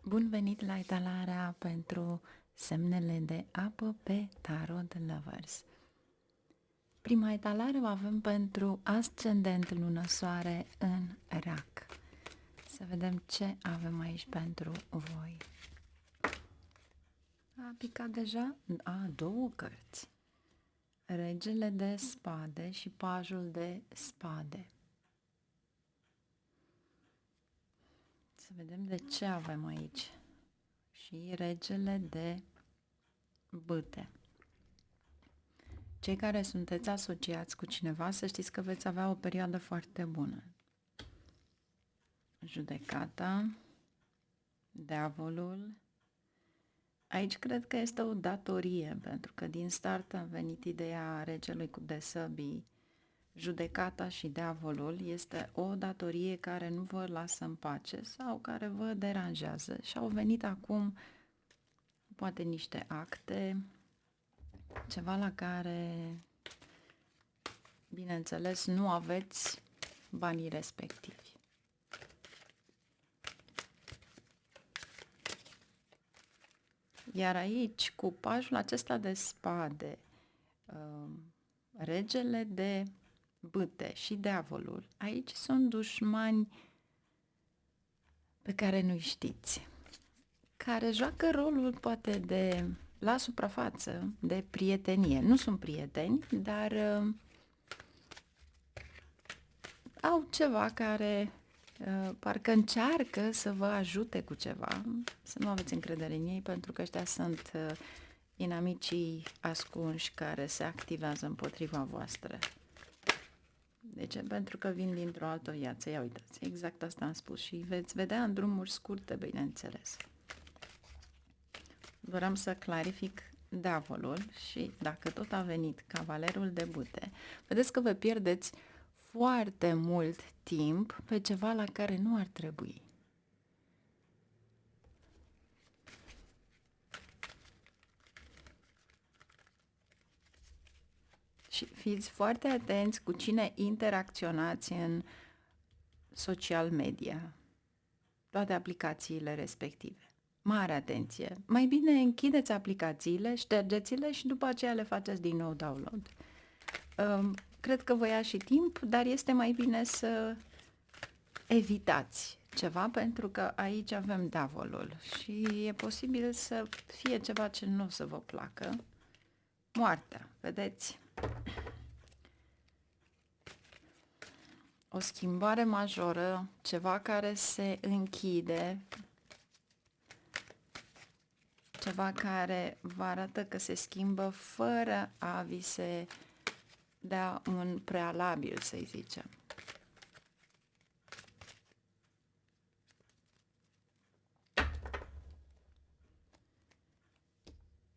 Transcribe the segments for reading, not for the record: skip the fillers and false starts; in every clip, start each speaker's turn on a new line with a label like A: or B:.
A: Bun venit la etalarea pentru semnele de apă pe Tarot Lovers. Prima etalare o avem pentru ascendent lună soare în Rac. Să vedem ce avem aici pentru voi. A picat deja două cărți. Regele de spade și pajul de spade. Să vedem de ce avem aici. Și regele de bâte. Cei care sunteți asociați cu cineva, să știți că veți avea o perioadă foarte bună. Judecata, diavolul. Aici cred că este o datorie, pentru că din start a venit ideea regelui cu desăbii. Judecata și diavolul este o datorie care nu vă lasă în pace sau care vă deranjează și au venit acum poate niște acte, ceva la care, bineînțeles, nu aveți banii respectivi. Iar aici, cu pajul acesta de spade, regele de bâte și diavolul, aici sunt dușmani pe care nu-i știți, care joacă rolul poate de, la suprafață, de prietenie. Nu sunt prieteni, dar au ceva care parcă încearcă să vă ajute cu ceva, să nu aveți încredere în ei, pentru că ăștia sunt inamicii ascunși care se activează împotriva voastră. De ce? Pentru că vin dintr-o altă viață. Ia uitați, exact asta am spus și veți vedea în drumuri scurte, bineînțeles. Doream să clarific diavolul și dacă tot a venit cavalerul de bâte, vedeți că vă pierdeți foarte mult timp pe ceva la care nu ar trebui. Și fiți foarte atenți cu cine interacționați în social media, toate aplicațiile respective. Mare atenție! Mai bine închideți aplicațiile, ștergeți-le și după aceea le faceți din nou download. Cred că vă ia și timp, dar este mai bine să evitați ceva, pentru că aici avem diavolul și e posibil să fie ceva ce nu o să vă placă. Moartea, vedeți? O schimbare majoră, ceva care se închide, ceva care vă arată că se schimbă fără a vi se da un prealabil, să-i zicem.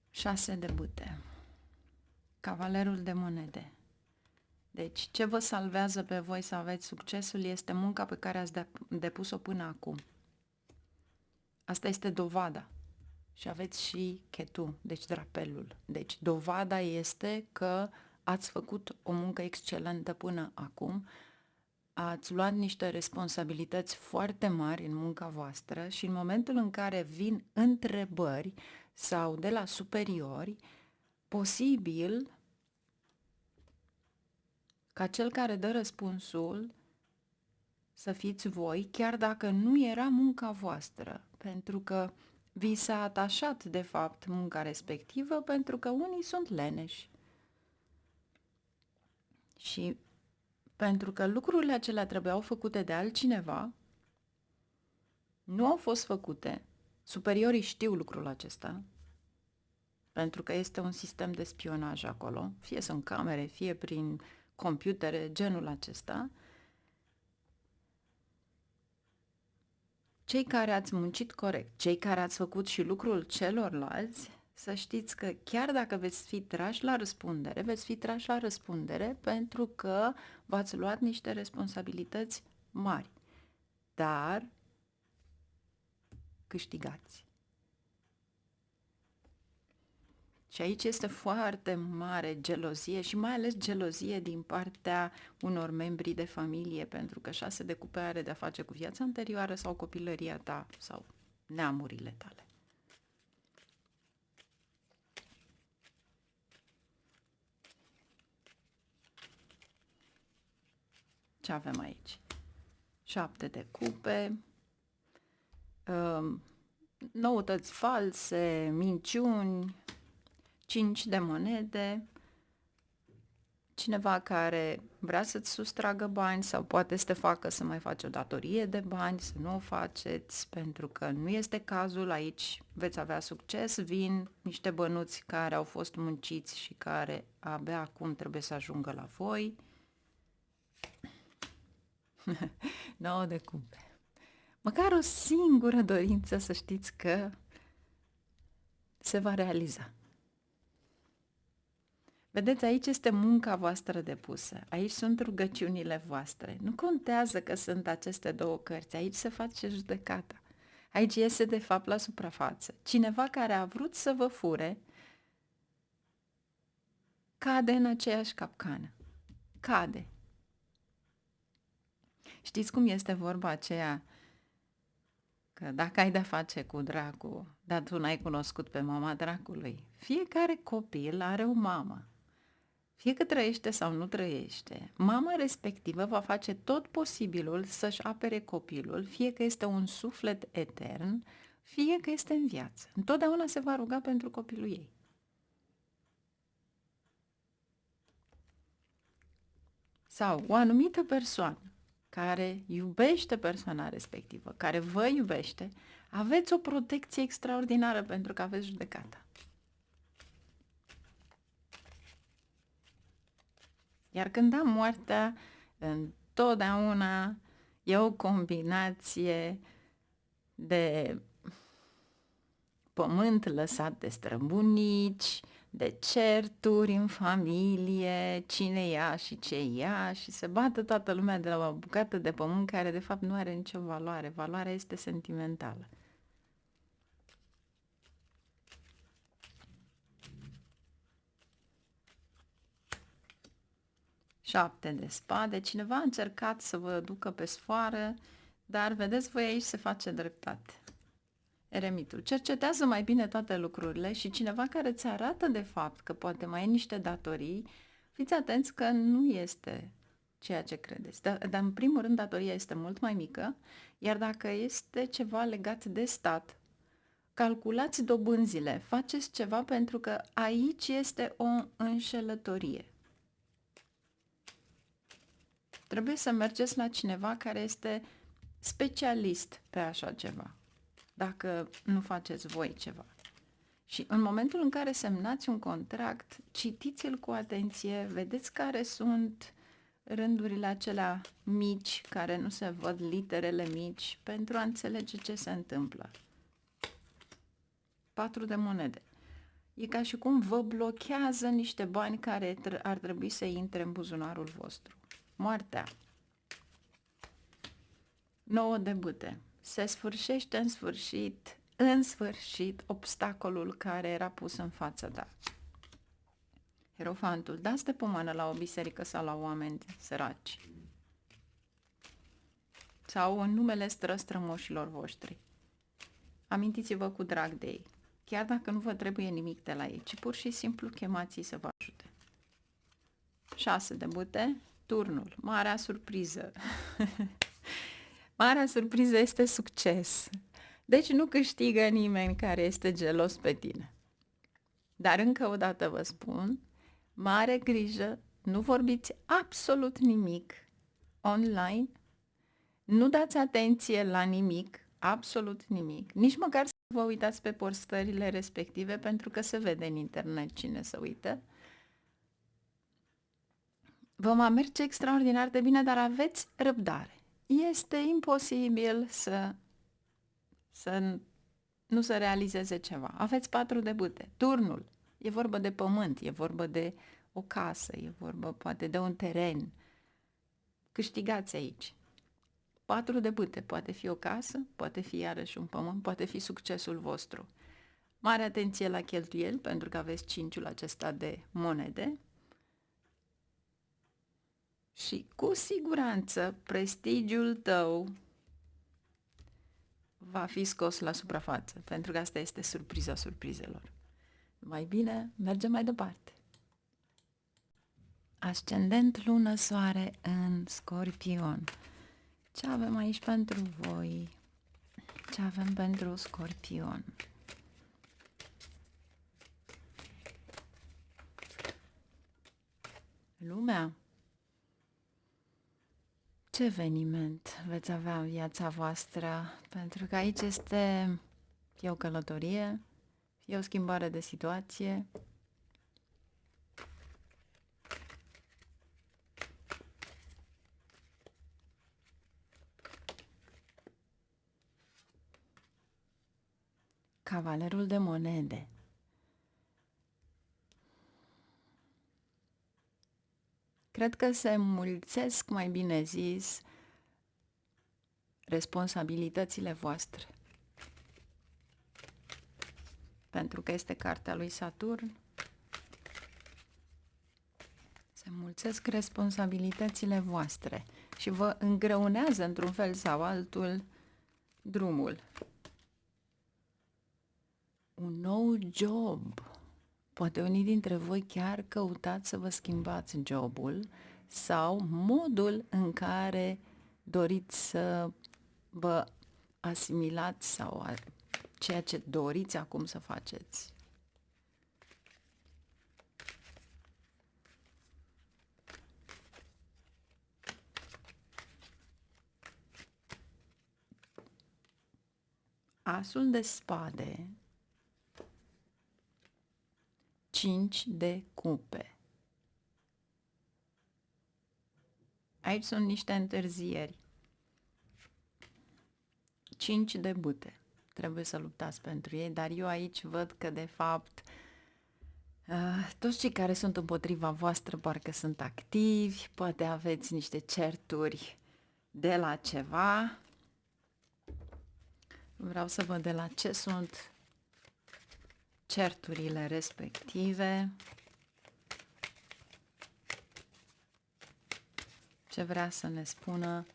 A: Șase de bâte. Cavalerul de monede. Deci, ce vă salvează pe voi să aveți succesul este munca pe care ați depus-o până acum. Asta este dovada. Și aveți și chetu, deci drapelul. Deci, dovada este că ați făcut o muncă excelentă până acum, ați luat niște responsabilități foarte mari în munca voastră și în momentul în care vin întrebări sau de la superiori, posibil ca cel care dă răspunsul să fiți voi, chiar dacă nu era munca voastră, pentru că vi s-a atașat, de fapt, munca respectivă, pentru că unii sunt leneși. Și pentru că lucrurile acelea trebuiau făcute de altcineva, nu au fost făcute, superiorii știu lucrul acesta, pentru că este un sistem de spionaj acolo, fie sunt camere, fie prin computere, genul acesta. Cei care ați muncit corect, cei care ați făcut și lucrul celorlalți, să știți că chiar dacă veți fi trași la răspundere, veți fi trași la răspundere pentru că v-ați luat niște responsabilități mari, dar câștigați. Și aici este foarte mare gelozie și mai ales gelozie din partea unor membri de familie, pentru că 6 de cupe are de-a face cu viața anterioară sau copilăria ta sau neamurile tale. Ce avem aici? 7 de cupe, noutăți false, minciuni, 5 de monede, cineva care vrea să-ți sustragă bani sau poate să te facă să mai faci o datorie de bani, să nu o faceți, pentru că nu este cazul, aici veți avea succes, vin niște bănuți care au fost munciți și care abia acum trebuie să ajungă la voi. 9 de cupe. Măcar o singură dorință să știți că se va realiza. Vedeți, aici este munca voastră depusă, aici sunt rugăciunile voastre. Nu contează că sunt aceste două cărți, aici se face judecata. Aici iese de fapt la suprafață. Cineva care a vrut să vă fure cade în aceeași capcană. Cade. Știți cum este vorba aceea că dacă ai de-a face cu dracu, dar tu n-ai cunoscut pe mama dracului, fiecare copil are o mamă. Fie că trăiește sau nu trăiește, mama respectivă va face tot posibilul să-și apere copilul, fie că este un suflet etern, fie că este în viață. Întotdeauna se va ruga pentru copilul ei. Sau o anumită persoană care iubește persoana respectivă, care vă iubește, aveți o protecție extraordinară pentru că aveți judecata. Iar când am moartea, întotdeauna e o combinație de pământ lăsat de străbunici, de certuri în familie, cine ia și ce ia și se bată toată lumea de la o bucată de pământ care de fapt nu are nicio valoare. Valoarea este sentimentală. Șapte de spade. Cineva a încercat să vă ducă pe sfoară, dar vedeți voi aici se face dreptate. Eremitul. Cercetează mai bine toate lucrurile și cineva care îți arată de fapt că poate mai ai niște datorii, fiți atenți că nu este ceea ce credeți. Dar în primul rând datoria este mult mai mică, iar dacă este ceva legat de stat, calculați dobânzile, faceți ceva pentru că aici este o înșelătorie. Trebuie să mergeți la cineva care este specialist pe așa ceva, dacă nu faceți voi ceva. Și în momentul în care semnați un contract, citiți-l cu atenție, vedeți care sunt rândurile acelea mici, care nu se văd, literele mici, pentru a înțelege ce se întâmplă. 4 de monede. E ca și cum vă blochează niște bani care ar trebui să intre în buzunarul vostru. Moartea. 9 de bâte. Se sfârșește în sfârșit, obstacolul care era pus în fața ta. Hierofantul, dați de pomană la o biserică sau la oameni săraci. Sau în numele strămoșilor voștri. Amintiți-vă cu drag de ei. Chiar dacă nu vă trebuie nimic de la ei, ci pur și simplu chemați-i să vă ajute. 6 de bâte. Turnul. Marea surpriză. Marea surpriză este succes. Deci nu câștigă nimeni care este gelos pe tine. Dar încă o dată vă spun, mare grijă, nu vorbiți absolut nimic online, nu dați atenție la nimic, absolut nimic, nici măcar să vă uitați pe postările respective, pentru că se vede în internet cine se uită. Vă va merge extraordinar de bine, dar aveți răbdare. Este imposibil să nu se realizeze ceva. Aveți 4 de bâte. Turnul. E vorba de pământ, e vorba de o casă, e vorba poate de un teren. Câștigați aici. 4 de bâte. Poate fi o casă, poate fi iarăși un pământ, poate fi succesul vostru. Mare atenție la cheltuieli, pentru că aveți 5-ul acesta de monede. Și cu siguranță prestigiul tău va fi scos la suprafață, pentru că asta este surpriza surprizelor. Mai bine, mergem mai departe. Ascendent, lună, soare în Scorpion. Ce avem aici pentru voi? Ce avem pentru Scorpion? Lumea? Ce eveniment veți avea în viața voastră? Pentru că aici este fie o călătorie, fie o schimbare de situație. Cavalerul de monede. Cred că se înmulțesc, mai bine zis, responsabilitățile voastre. Pentru că este cartea lui Saturn, se înmulțesc responsabilitățile voastre și vă îngreunează într-un fel sau altul drumul. Un nou job. Poate unii dintre voi chiar căutați să vă schimbați jobul sau modul în care doriți să vă asimilați sau ceea ce doriți acum să faceți. Asul de spade, 5 de cupe. Aici sunt niște întârzieri. 5 de bâte. Trebuie să luptați pentru ei, dar eu aici văd că, de fapt, toți cei care sunt împotriva voastră parcă sunt activi, poate aveți niște certuri de la ceva. Vreau să văd de la ce sunt certurile respective. Ce vrea să ne spună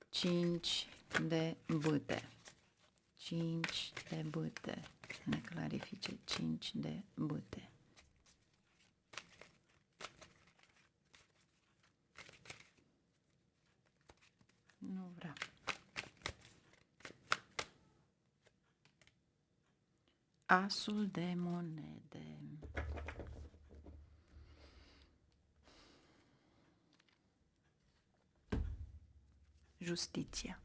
A: 5 de bâte. 5 de bâte. Să ne clarifice 5 de bâte. Nu vrea. Asul de monede. Justiția.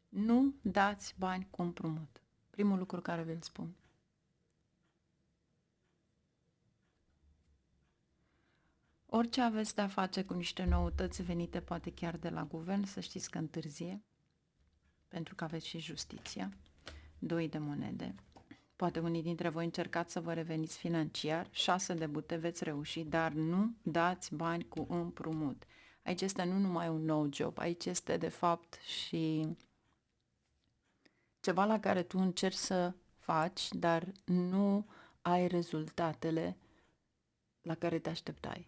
A: Nu dați bani cu împrumut. Primul lucru care vi-l spun. Orice aveți de-a face cu niște noutăți venite poate chiar de la guvern, să știți că întârzie, pentru că aveți și justiția. 2 de monede. Poate unii dintre voi încercați să vă reveniți financiar. 6 de bute, veți reuși, dar nu dați bani cu împrumut. Aici este nu numai un nou job, aici este de fapt și ceva la care tu încerci să faci, dar nu ai rezultatele la care te așteptai.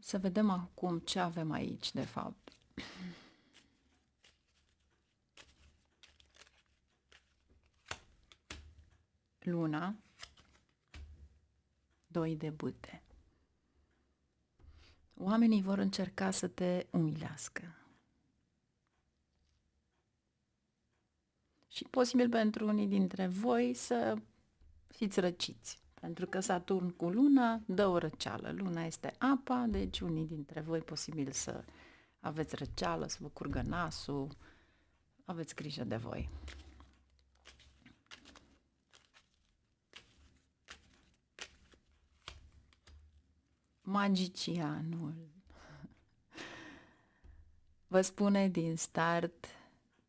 A: Să vedem acum ce avem aici, de fapt. Luna, 2 de bâte. Oamenii vor încerca să te umilească. Și posibil pentru unii dintre voi să fiți răciți. Pentru că Saturn cu Luna dă o răceală. Luna este apa, deci unii dintre voi posibil să aveți răceală, să vă curgă nasul. Aveți grijă de voi. Magicianul vă spune din start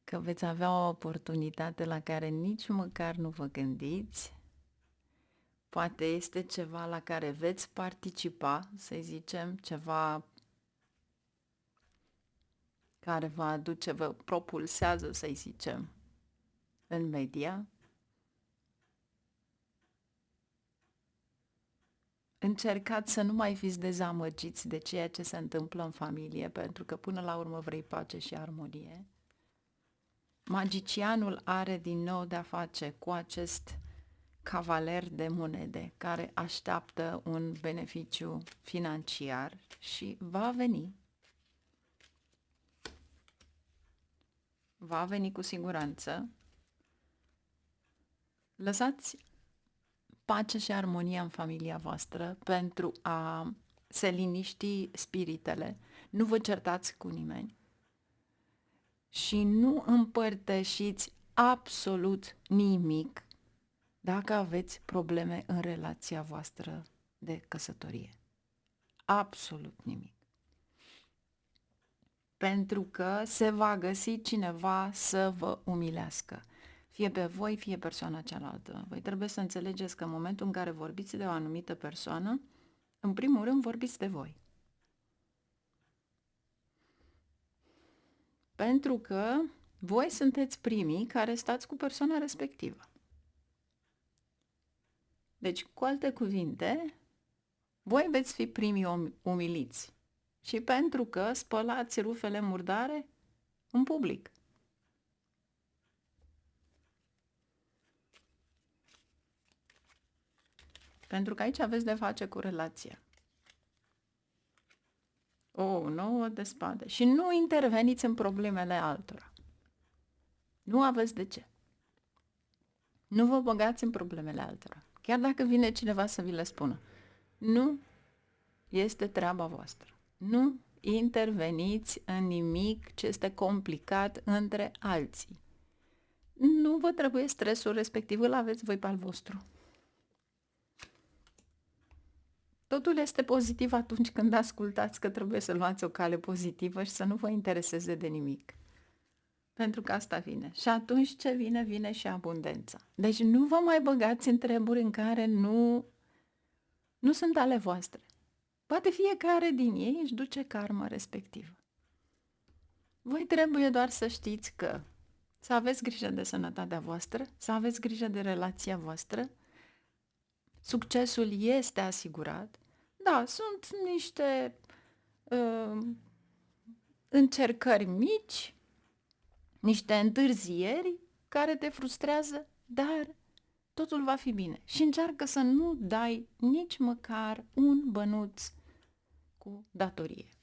A: că veți avea o oportunitate la care nici măcar nu vă gândiți. Poate este ceva la care veți participa, să zicem, ceva care vă aduce, vă propulsează, să zicem, în media. încercați să nu mai fiți dezamăgiți de ceea ce se întâmplă în familie, pentru că până la urmă vrei pace și armonie. Magicianul are din nou de-a face cu acest cavaler de monede care așteaptă un beneficiu financiar și va veni. Va veni cu siguranță. Lăsați pace și armonia în familia voastră pentru a se liniști spiritele. Nu vă certați cu nimeni și nu împărtășiți absolut nimic dacă aveți probleme în relația voastră de căsătorie. Absolut nimic. Pentru că se va găsi cineva să vă umilească. Fie pe voi, fie persoana cealaltă. Voi trebuie să înțelegeți că în momentul în care vorbiți de o anumită persoană, în primul rând vorbiți de voi. Pentru că voi sunteți primii care stați cu persoana respectivă. Deci, cu alte cuvinte, voi veți fi primii umiliți. Și pentru că spălați rufele murdare în public. Pentru că aici aveți de face cu relația. O nouă de spade. Și nu interveniți în problemele altora. Nu aveți de ce. Nu vă băgați în problemele altora. Chiar dacă vine cineva să vi le spună. Nu este treaba voastră. Nu interveniți în nimic ce este complicat între alții. Nu vă trebuie stresul respectiv, îl aveți voi pe al vostru. Totul este pozitiv atunci când ascultați că trebuie să luați o cale pozitivă și să nu vă intereseze de nimic. Pentru că asta vine. Și atunci ce vine, vine și abundența. Deci nu vă mai băgați în treburi în care nu sunt ale voastre. Poate fiecare din ei își duce karma respectivă. Voi trebuie doar să știți că să aveți grijă de sănătatea voastră, să aveți grijă de relația voastră. Succesul este asigurat. Da, sunt niște încercări mici, niște întârzieri care te frustrează, dar totul va fi bine. Și încearcă să nu dai nici măcar un bănuț cu datorie.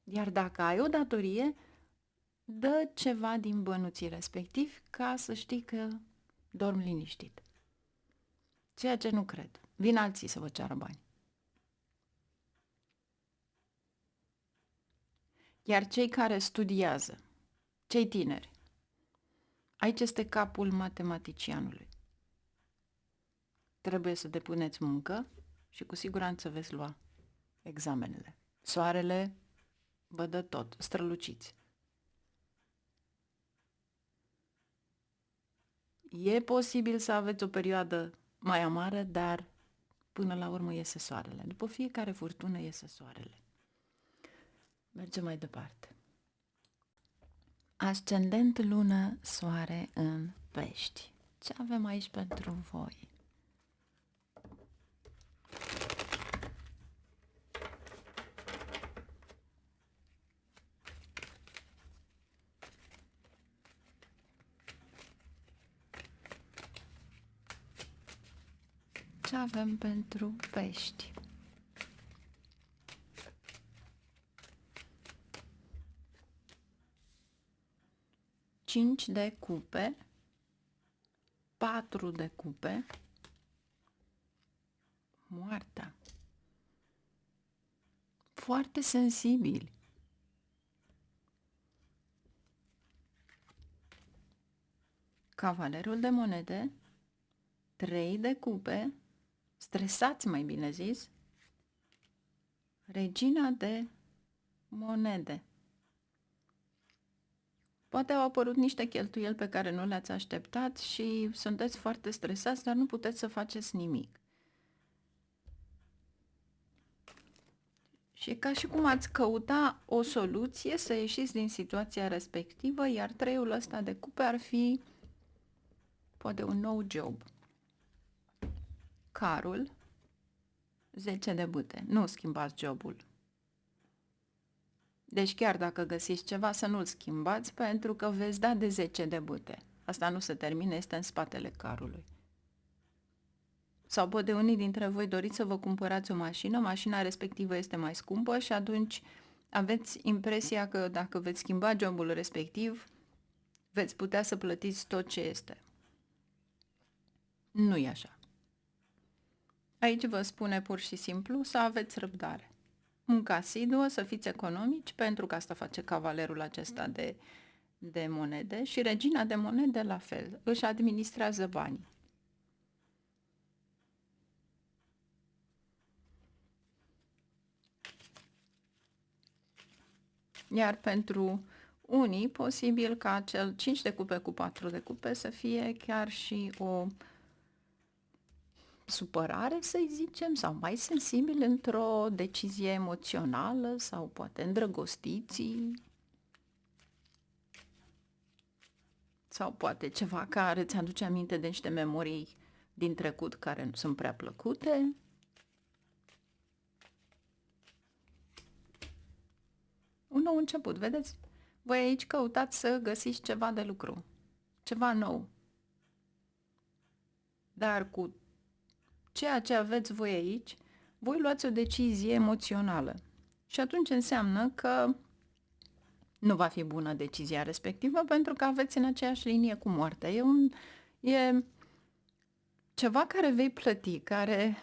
A: Iar dacă ai o datorie, dă ceva din bănuții respectiv ca să știi că dormi liniștit. Ceea ce nu cred. Vin alții să vă ceară bani. Iar cei care studiază, cei tineri, aici este capul matematicianului. Trebuie să depuneți muncă și cu siguranță veți lua examenele. Soarele vă dă tot, străluciți. E posibil să aveți o perioadă mai amară, dar până la urmă iese soarele. După fiecare furtună iese soarele. Mergem mai departe. Ascendent, lună, soare în Pești. Ce avem aici pentru voi? Ce avem pentru Pești? Cinci de cupe, 4 de cupe, moartea. Foarte sensibili. Cavalerul de monede, 3 de cupe, stresați mai bine zis, regina de monede. Poate au apărut niște cheltuieli pe care nu le-ați așteptat și sunteți foarte stresați, dar nu puteți să faceți nimic. Și e ca și cum ați căuta o soluție să ieșiți din situația respectivă, iar treiul ăsta de cupe ar fi poate un nou job. Carul, 10 de bute. Nu schimbați jobul. Deci chiar dacă găsiți ceva, să nu-l schimbați, pentru că veți da de 10 de bute. Asta nu se termine, este în spatele carului. Sau poate unii dintre voi doriți să vă cumpărați o mașină, mașina respectivă este mai scumpă și atunci aveți impresia că dacă veți schimba jobul respectiv, veți putea să plătiți tot ce este. Nu e așa. Aici vă spune pur și simplu să aveți răbdare. Muncă asiduă, să fiți economici, pentru că asta face cavalerul acesta de monede și regina de monede la fel, își administrează banii. Iar pentru unii, posibil ca cel 5 de cupe cu 4 de cupe să fie chiar și o supărare, să-i zicem, sau mai sensibil într-o decizie emoțională sau poate îndrăgostiții sau poate ceva care îți aduce aminte de niște memorii din trecut care nu sunt prea plăcute. Un nou început, vedeți? Voi aici căutați să găsiți ceva de lucru, ceva nou. Dar cu ceea ce aveți voi aici, voi luați o decizie emoțională. Și atunci înseamnă că nu va fi bună decizia respectivă pentru că aveți în aceeași linie cu moartea. E ceva care vei plăti, care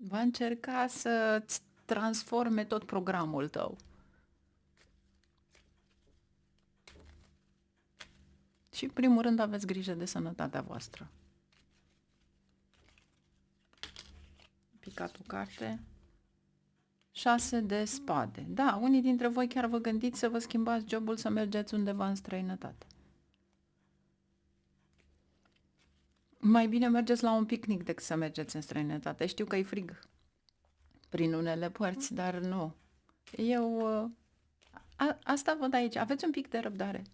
A: va încerca să-ți transforme tot programul tău. Și în primul rând aveți grijă de sănătatea voastră. Picat o carte. 6 de spade. Da, unii dintre voi chiar vă gândiți să vă schimbați jobul, să mergeți undeva în străinătate. Mai bine mergeți la un picnic decât să mergeți în străinătate. Știu că e frig prin unele părți, dar nu. Asta văd aici. Aveți un pic de răbdare.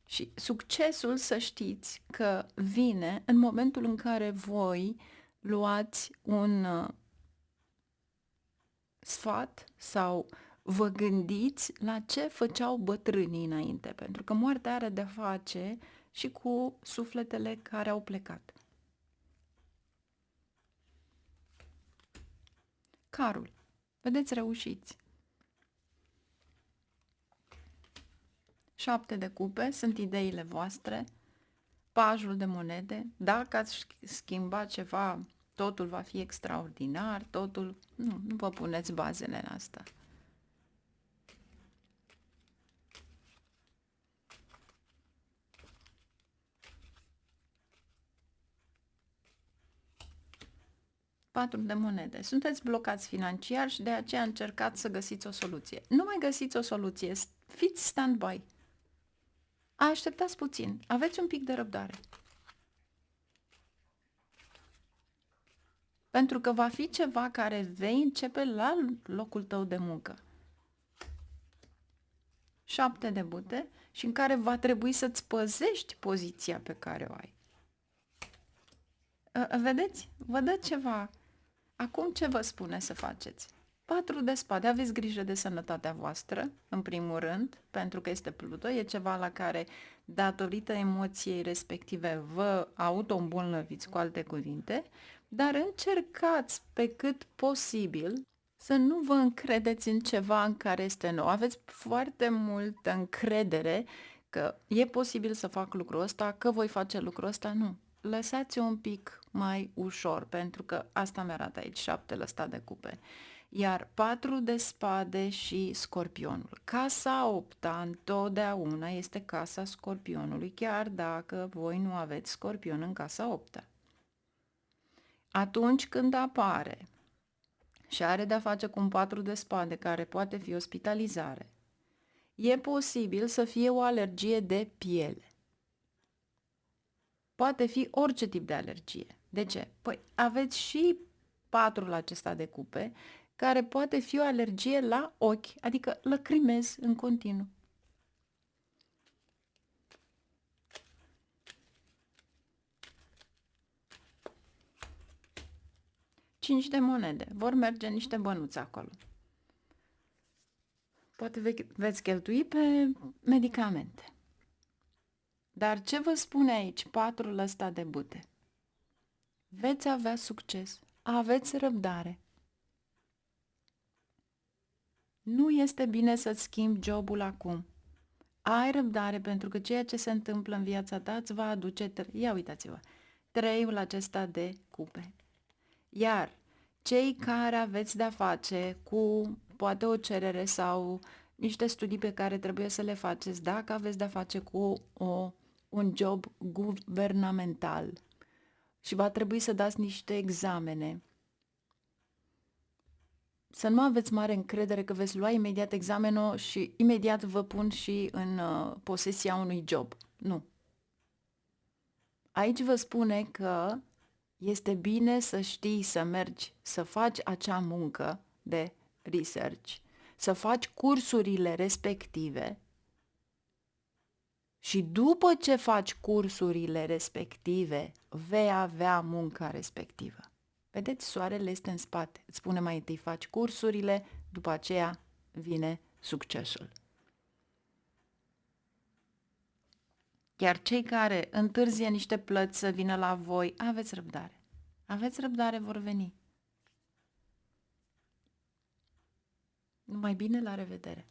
A: Și succesul, să știți, că vine în momentul în care voi luați un sfat sau vă gândiți la ce făceau bătrânii înainte, pentru că moartea are de-a face și cu sufletele care au plecat. Carul. Vedeți, reușiți. 7 de cupe sunt ideile voastre, pajul de monede. Dacă ați schimba ceva, totul va fi extraordinar, totul... Nu vă puneți bazele în asta. Patru de monede. Sunteți blocați financiar și de aceea încercați să găsiți o soluție. Nu mai găsiți o soluție, fiți stand-by. Așteptați puțin, aveți un pic de răbdare. Pentru că va fi ceva care vei începe la locul tău de muncă. 7 de bute și în care va trebui să-ți păzești poziția pe care o ai. Vedeți? Vă dă ceva. Acum ce vă spune să faceți? 4 de spade, aveți grijă de sănătatea voastră, în primul rând, pentru că este Pluto, e ceva la care, datorită emoției respective, vă auto-îmbolnăviți, cu alte cuvinte, dar încercați pe cât posibil să nu vă încredeți în ceva în care este nou. Aveți foarte multă încredere că e posibil să fac lucrul ăsta, că voi face lucrul ăsta, nu. Lăsați-o un pic mai ușor, pentru că asta mi-arată aici 7 ăsta de cupe. Iar 4 de spade și scorpionul. Casa 8-a întotdeauna este casa scorpionului, chiar dacă voi nu aveți scorpion în casa 8-a. Atunci când apare și are de-a face cu un 4 de spade care poate fi ospitalizare, e posibil să fie o alergie de piele. Poate fi orice tip de alergie. De ce? Păi aveți și 4 acesta de cupe, care poate fi o alergie la ochi, adică lăcrimezi în continuu. 5 de monede. Vor merge niște bănuți acolo. Poate veți cheltui pe medicamente. Dar ce vă spune aici patrul ăsta de bute? Veți avea succes, aveți răbdare. Nu este bine să-ți schimbi jobul acum. Ai răbdare pentru că ceea ce se întâmplă în viața ta îți va aduce, ia uitați-vă, treiul acesta de cupe. Iar cei care aveți de-a face cu poate o cerere sau niște studii pe care trebuie să le faceți, dacă aveți de-a face cu un job guvernamental și va trebui să dați niște examene, să nu aveți mare încredere că veți lua imediat examenul și imediat vă pun și în posesia unui job. Nu. Aici vă spune că este bine să știi să mergi, să faci acea muncă de research, să faci cursurile respective și după ce faci cursurile respective, vei avea munca respectivă. Vedeți, soarele este în spate. Îți spune mai întâi faci cursurile, după aceea vine succesul. Iar cei care întârzie niște plăți să vină la voi, aveți răbdare. Aveți răbdare, vor veni. Numai bine, la revedere!